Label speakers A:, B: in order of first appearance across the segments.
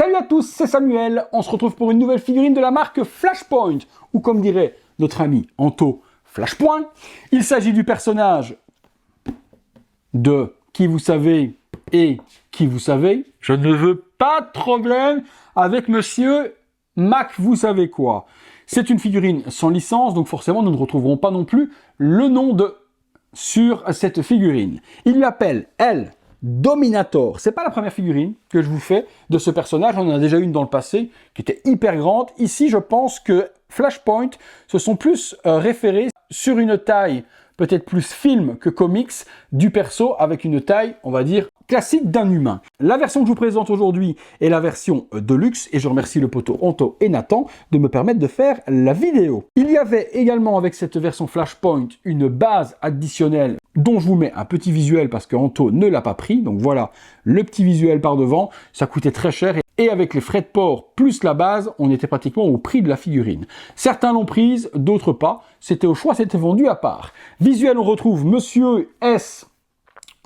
A: Salut à tous, c'est Samuel. On se retrouve pour une nouvelle figurine de la marque Flashpoint, ou comme dirait notre ami Anto, Flashpoint. Il s'agit du personnage de Qui vous savez et Qui vous savez. Je ne veux pas de problème avec monsieur Mac vous savez quoi. C'est une figurine sans licence, donc forcément nous ne retrouverons pas non plus le nom de sur cette figurine. Il l'appelle, elle, Dominator. C'est pas la première figurine que je vous fais de ce personnage, on en a déjà une dans le passé qui était hyper grande. Ici, je pense que Flashpoint se sont plus référés sur une taille peut-être plus film que comics du perso avec une taille, on va dire, classique d'un humain. La version que je vous présente aujourd'hui est la version Deluxe et je remercie le poteau Anto et Nathan de me permettre de faire la vidéo. Il y avait également avec cette version Flashpoint une base additionnelle dont je vous mets un petit visuel parce que Anto ne l'a pas pris. Donc voilà, le petit visuel par devant, ça coûtait très cher et avec les frais de port plus la base, on était pratiquement au prix de la figurine. Certains l'ont prise, d'autres pas. C'était au choix, c'était vendu à part. Visuel, on retrouve Monsieur S.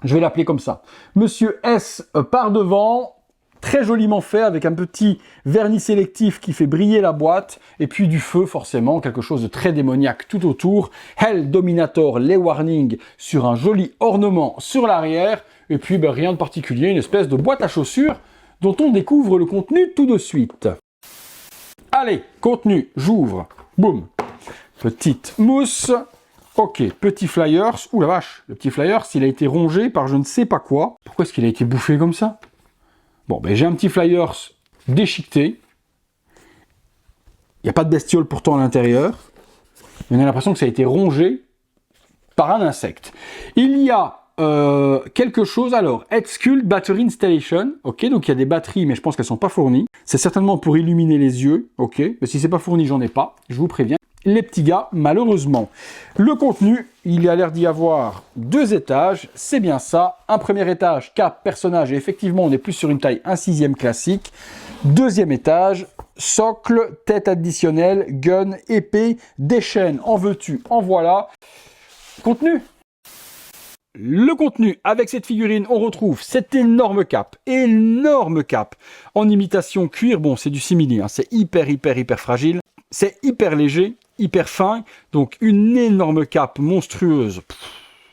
A: Je vais l'appeler comme ça. Monsieur S par devant, très joliment fait, avec un petit vernis sélectif qui fait briller la boîte, et puis du feu forcément, quelque chose de très démoniaque tout autour. Hell Dominator, les warnings sur un joli ornement sur l'arrière, et puis rien de particulier, une espèce de boîte à chaussures dont on découvre le contenu tout de suite. Allez, contenu, j'ouvre, boum, petite mousse. Ok, petit flyers. Ouh la vache, le petit flyers, il a été rongé par je ne sais pas quoi. Pourquoi est-ce qu'il a été bouffé comme ça? Bon, ben j'ai un petit flyers déchiqueté. Il n'y a pas de bestiole pourtant à l'intérieur. On a l'impression que ça a été rongé par un insecte. Il y a quelque chose, alors, Excult Battery Installation. Ok, donc il y a des batteries, mais je pense qu'elles ne sont pas fournies. C'est certainement pour illuminer les yeux. Ok, mais si c'est pas fourni, j'en ai pas. Je vous préviens. Les petits gars, malheureusement. Le contenu, il y a l'air d'y avoir 2 étages, c'est bien ça. Un premier étage, cap, personnage, et effectivement, on est plus sur une taille 1/6 classique. Deuxième étage, socle, tête additionnelle, gun, épée, des chaînes, en veux-tu, en voilà. Contenu. Le contenu, avec cette figurine, on retrouve cette énorme cape en imitation cuir. Bon, c'est du simili, hein, c'est hyper fragile. C'est hyper léger, hyper fin, donc une énorme cape monstrueuse,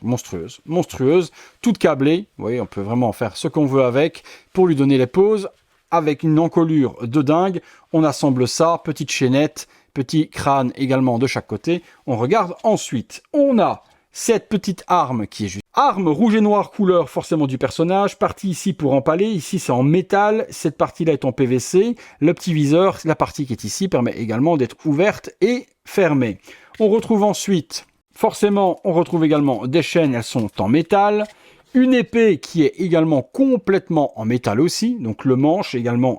A: monstrueuse, toute câblée. Vous voyez, on peut vraiment faire ce qu'on veut avec pour lui donner les poses. Avec une encolure de dingue, on assemble ça, petite chaînette, petit crâne également de chaque côté. On regarde ensuite, on a cette petite arme qui est juste arme rouge et noir couleur forcément du personnage, partie ici pour empaler, ici c'est en métal, cette partie-là est en PVC, le petit viseur, la partie qui est ici permet également d'être ouverte et fermée. On retrouve ensuite, forcément, on retrouve également des chaînes, elles sont en métal, une épée qui est également complètement en métal aussi, donc le manche également,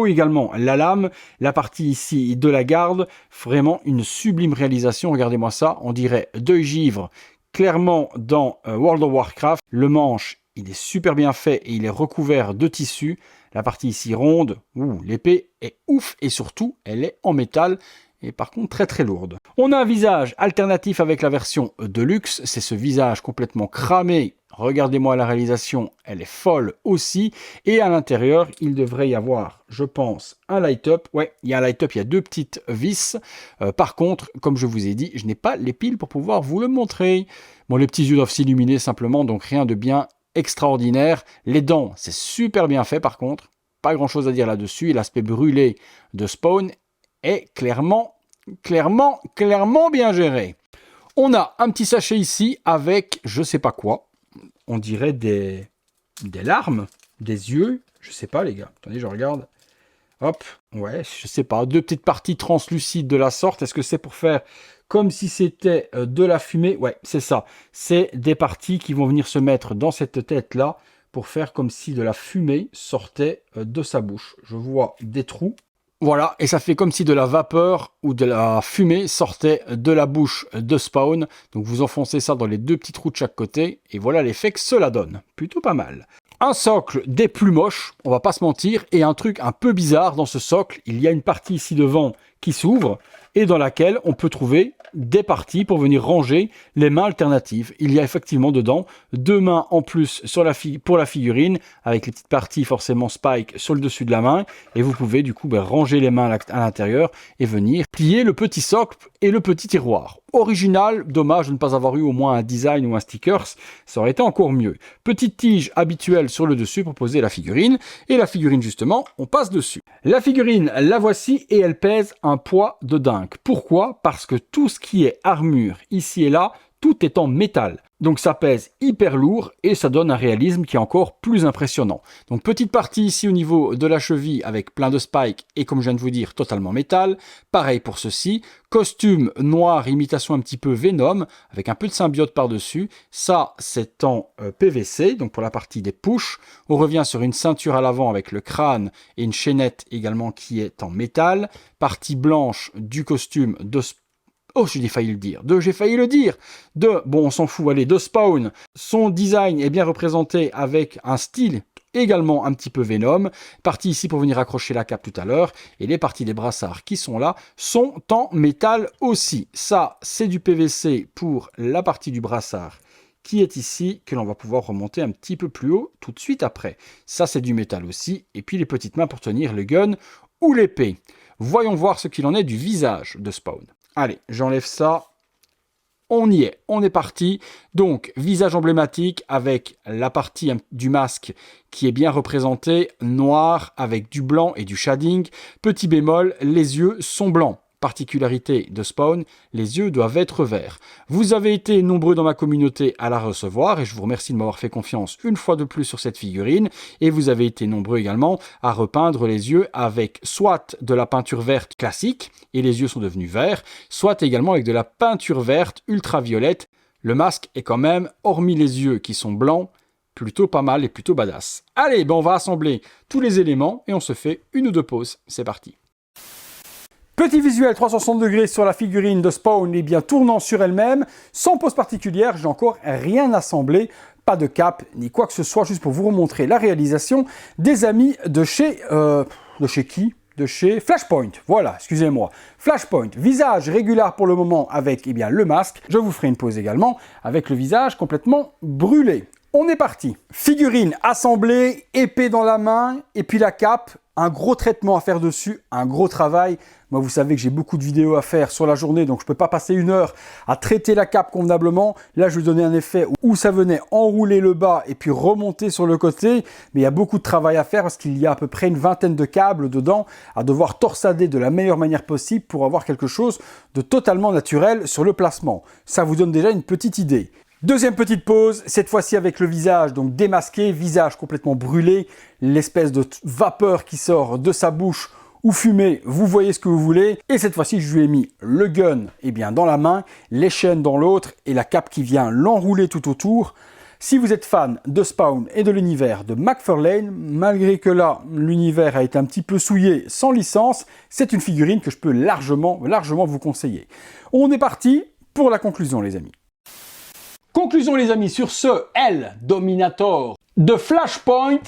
A: également la lame, la partie ici de la garde, vraiment une sublime réalisation, regardez-moi ça, on dirait 2 givres, clairement dans World of Warcraft. Le manche, il est super bien fait et il est recouvert de tissu, la partie ici ronde, l'épée est ouf et surtout, elle est en métal, et par contre très lourde. On a un visage alternatif avec la version Deluxe, c'est ce visage complètement cramé. Regardez-moi la réalisation, elle est folle aussi. Et à l'intérieur, il devrait y avoir, je pense, un light-up. Ouais, il y a un light-up, il y a 2 petites vis. Par contre, comme je vous ai dit, je n'ai pas les piles pour pouvoir vous le montrer. Bon, les petits yeux doivent s'illuminer simplement, donc rien de bien extraordinaire. Les dents, c'est super bien fait par contre. Pas grand-chose à dire là-dessus. Et l'aspect brûlé de Spawn est clairement bien géré. On a un petit sachet ici avec je sais pas quoi. On dirait des larmes, des yeux, je sais pas les gars. Attendez, je regarde. Hop, ouais, je sais pas. 2 petites parties translucides de la sorte. Est-ce que c'est pour faire comme si c'était de la fumée? Ouais, c'est ça. C'est des parties qui vont venir se mettre dans cette tête-là pour faire comme si de la fumée sortait de sa bouche. Je vois des trous. Voilà, et ça fait comme si de la vapeur ou de la fumée sortait de la bouche de Spawn. Donc vous enfoncez ça dans les 2 petits trous de chaque côté, et voilà l'effet que cela donne. Plutôt pas mal. Un socle des plus moches, on va pas se mentir, et un truc un peu bizarre dans ce socle, il y a une partie ici devant qui s'ouvre, et dans laquelle on peut trouver des parties pour venir ranger les mains alternatives. Il y a effectivement dedans 2 mains en plus sur pour la figurine, avec les petites parties forcément Spike sur le dessus de la main, et vous pouvez du coup ranger les mains à l'intérieur et venir plier le petit socle et le petit tiroir. Original, dommage de ne pas avoir eu au moins un design ou un stickers, ça aurait été encore mieux. Petite tige habituelle sur le dessus pour poser la figurine, et la figurine justement, on passe dessus. La figurine, la voici, et elle pèse un poids de dingue. Pourquoi? Parce que tout ce qui est armure, ici et là, tout est en métal. Donc ça pèse hyper lourd et ça donne un réalisme qui est encore plus impressionnant. Donc petite partie ici au niveau de la cheville avec plein de spikes et comme je viens de vous dire totalement métal. Pareil pour ceci. Costume noir, imitation un petit peu Venom avec un peu de symbiote par-dessus. Ça c'est en PVC, donc pour la partie des push. On revient sur une ceinture à l'avant avec le crâne et une chaînette également qui est en métal. Partie blanche du costume de oh, j'ai failli le dire. Bon, on s'en fout, allez, de Spawn. Son design est bien représenté avec un style également un petit peu Venom. Partie ici pour venir accrocher la cape tout à l'heure. Et les parties des brassards qui sont là sont en métal aussi. Ça, c'est du PVC pour la partie du brassard qui est ici, que l'on va pouvoir remonter un petit peu plus haut tout de suite après. Ça, c'est du métal aussi. Et puis les petites mains pour tenir le gun ou l'épée. Voyons voir ce qu'il en est du visage de Spawn. Allez, j'enlève ça. On y est, on est parti. Donc, visage emblématique avec la partie du masque qui est bien représentée, noir avec du blanc et du shading. Petit bémol, les yeux sont blancs. Particularité de Spawn, les yeux doivent être verts. Vous avez été nombreux dans ma communauté à la recevoir et je vous remercie de m'avoir fait confiance une fois de plus sur cette figurine. Et vous avez été nombreux également à repeindre les yeux avec soit de la peinture verte classique et les yeux sont devenus verts, soit également avec de la peinture verte ultraviolette. Le masque est quand même, hormis les yeux qui sont blancs, plutôt pas mal et plutôt badass. Allez, on va assembler tous les éléments et on se fait une ou deux pauses. C'est parti. Petit visuel 360 degrés sur la figurine de Spawn, et bien tournant sur elle-même, sans pose particulière, j'ai encore rien assemblé, pas de cap ni quoi que ce soit, juste pour vous remontrer la réalisation des amis de chez... de chez Flashpoint, voilà, excusez-moi. Flashpoint, visage régulier pour le moment avec le masque. Je vous ferai une pause également avec le visage complètement brûlé. On est parti. Figurine assemblée, épée dans la main, et puis la cape. Un gros traitement à faire dessus, un gros travail. Moi, vous savez que j'ai beaucoup de vidéos à faire sur la journée, donc je ne peux pas passer 1 heure à traiter la cape convenablement. Là, je vais donner un effet où ça venait enrouler le bas et puis remonter sur le côté. Mais il y a beaucoup de travail à faire parce qu'il y a à peu près une vingtaine de câbles dedans à devoir torsader de la meilleure manière possible pour avoir quelque chose de totalement naturel sur le placement. Ça vous donne déjà une petite idée. Deuxième petite pause, cette fois-ci avec le visage donc démasqué, visage complètement brûlé, l'espèce de vapeur qui sort de sa bouche ou fumée, vous voyez ce que vous voulez. Et cette fois-ci, je lui ai mis le gun dans la main, les chaînes dans l'autre et la cape qui vient l'enrouler tout autour. Si vous êtes fan de Spawn et de l'univers de McFarlane, malgré que là, l'univers a été un petit peu souillé sans licence, c'est une figurine que je peux largement vous conseiller. On est parti pour la conclusion, les amis. Conclusion les amis sur ce L Dominator de Flashpoint,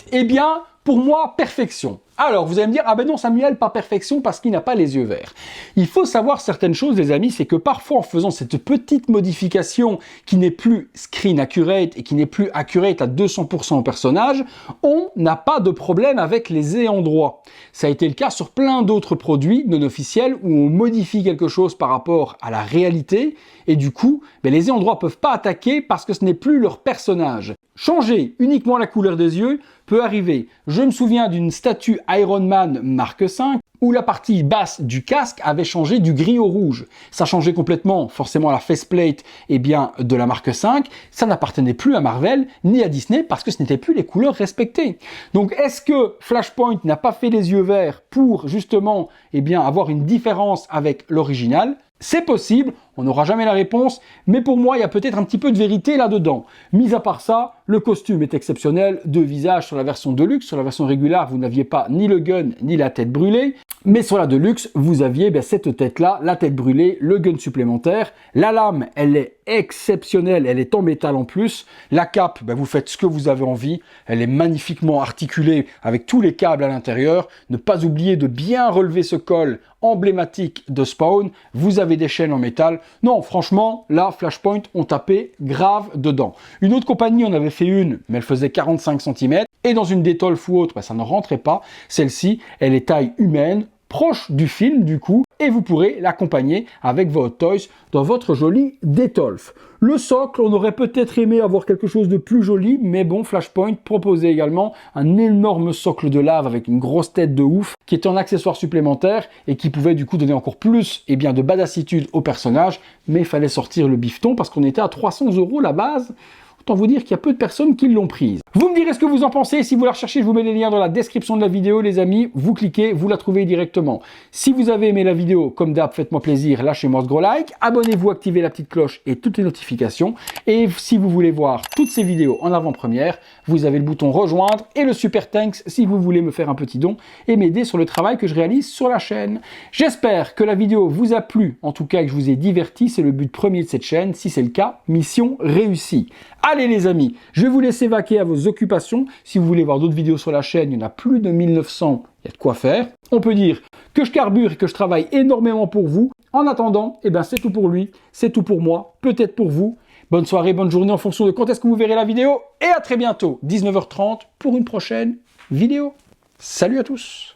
A: pour moi, perfection. Alors, vous allez me dire, ah ben non Samuel, pas perfection parce qu'il n'a pas les yeux verts. Il faut savoir certaines choses les amis, c'est que parfois en faisant cette petite modification qui n'est plus screen accurate et qui n'est plus accurate à 200% au personnage, on n'a pas de problème avec les ayants droit. Ça a été le cas sur plein d'autres produits non officiels où on modifie quelque chose par rapport à la réalité et du coup, les ayants droit peuvent pas attaquer parce que ce n'est plus leur personnage. Changer uniquement la couleur des yeux peut arriver. Je me souviens d'une statue Iron Man Mark 5 où la partie basse du casque avait changé du gris au rouge. Ça changeait complètement, forcément, la faceplate de la Mark 5. Ça n'appartenait plus à Marvel ni à Disney parce que ce n'étaient plus les couleurs respectées. Donc, est-ce que Flashpoint n'a pas fait les yeux verts pour justement avoir une différence avec l'original? C'est possible, on n'aura jamais la réponse, mais pour moi, il y a peut-être un petit peu de vérité là-dedans. Mis à part ça, le costume est exceptionnel, 2 visages sur la version Deluxe. Sur la version régulière, vous n'aviez pas ni le gun, ni la tête brûlée. Mais sur la Deluxe, vous aviez cette tête-là, la tête brûlée, le gun supplémentaire. La lame, elle est exceptionnelle, elle est en métal en plus. La cape, vous faites ce que vous avez envie. Elle est magnifiquement articulée avec tous les câbles à l'intérieur. Ne pas oublier de bien relever ce col emblématique de Spawn. Vous avez des chaînes en métal. Non, franchement, là, Flashpoint ont tapé grave dedans. Une autre compagnie en avait fait une, mais elle faisait 45 cm. Et dans une Detolf ou autre, ça ne rentrait pas. Celle-ci, elle est taille humaine, proche du film du coup, et vous pourrez l'accompagner avec vos Hot Toys dans votre joli Detolf. Le socle, on aurait peut-être aimé avoir quelque chose de plus joli, mais bon, Flashpoint proposait également un énorme socle de lave avec une grosse tête de ouf, qui était un accessoire supplémentaire et qui pouvait du coup donner encore plus de badassitude au personnage, mais il fallait sortir le bifton parce qu'on était à 300 € la base. Autant vous dire qu'il y a peu de personnes qui l'ont prise. Vous me direz ce que vous en pensez. Si vous la recherchez, je vous mets les liens dans la description de la vidéo, les amis. Vous cliquez, vous la trouvez directement. Si vous avez aimé la vidéo, comme d'hab, faites-moi plaisir, lâchez-moi ce gros like. Abonnez-vous, activez la petite cloche et toutes les notifications. Et si vous voulez voir toutes ces vidéos en avant-première, vous avez le bouton rejoindre et le super thanks si vous voulez me faire un petit don et m'aider sur le travail que je réalise sur la chaîne. J'espère que la vidéo vous a plu, en tout cas que je vous ai diverti. C'est le but premier de cette chaîne. Si c'est le cas, mission réussie. Allez les amis, je vais vous laisser vaquer à vos occupations. Si vous voulez voir d'autres vidéos sur la chaîne, il y en a plus de 1900, il y a de quoi faire. On peut dire que je carbure et que je travaille énormément pour vous. En attendant, c'est tout pour lui, c'est tout pour moi, peut-être pour vous. Bonne soirée, bonne journée en fonction de quand est-ce que vous verrez la vidéo. Et à très bientôt, 19h30 pour une prochaine vidéo. Salut à tous!